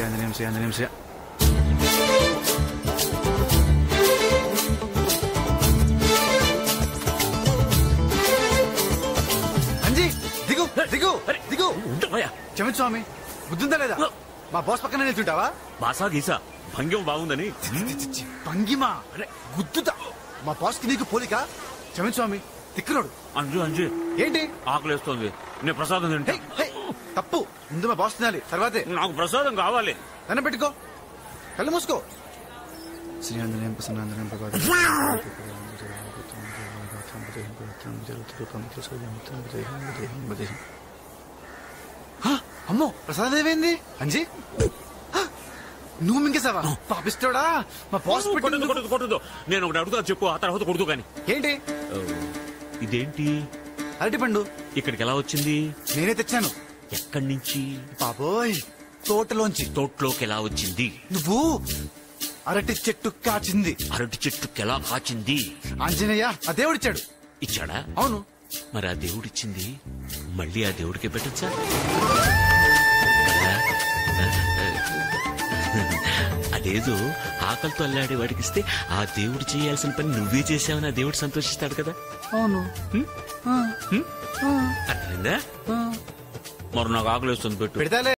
నిమిషం అంజీ దిగు దిగు దిగు క్షమించు స్వామి బుద్ధిందా లేదా మా బాస్ పక్కన నిల్చుంటావా బాసా గీసా భంగ్యం బాగుందని భంగిమా గుద్దుతా మా బాస్ కి నీకు పోలిక క్షమించు స్వామి తిక్కునోడు అంజు ఏంటి ఆకలేస్తోంది నేను ప్రసాదం తింటా తప్పు ముందు మా బాస్ తినాలి తర్వాతే నాకు ప్రసాదం కావాలి దండం పెట్టుకో కళ్ళు మూసుకో అమ్మో ప్రసాదం ఏమైంది అంజీ నువ్వు మింగేసావా పాపిస్తాడా మా బాస్ కొట్టదు నేను ఒకటి అడుగుతా చెప్పు ఆ తర్వాత కొడుతూ కానీ ఏంటి ఇదేంటి అరటి పండు ఇక్కడికి ఎలా వచ్చింది నేనే తెచ్చాను ఎక్కడి నుంచి బాబోయ్ తోటలోంచి తోటలోకి ఎలా వచ్చింది నువ్వు అరటి చెట్టు కాచింది అరటి చెట్టుకి ఎలా కాచింది ఆంజనేయ ఆ దేవుడిచ్చాడు ఇచ్చాడా అవును మరి ఆ దేవుడిచ్చింది మళ్ళీ ఆ దేవుడికి పెట్టచ్చా అదేదో ఆకలితో అల్లాడే వాడికిస్తే ఆ దేవుడు చేయాల్సిన పని నువ్వే చేసావని ఆ దేవుడు సంతోషిస్తాడు కదా అవును అర్థమైందా మరి నాకు ఆకలి వస్తుంది పెట్టు పెడతాలే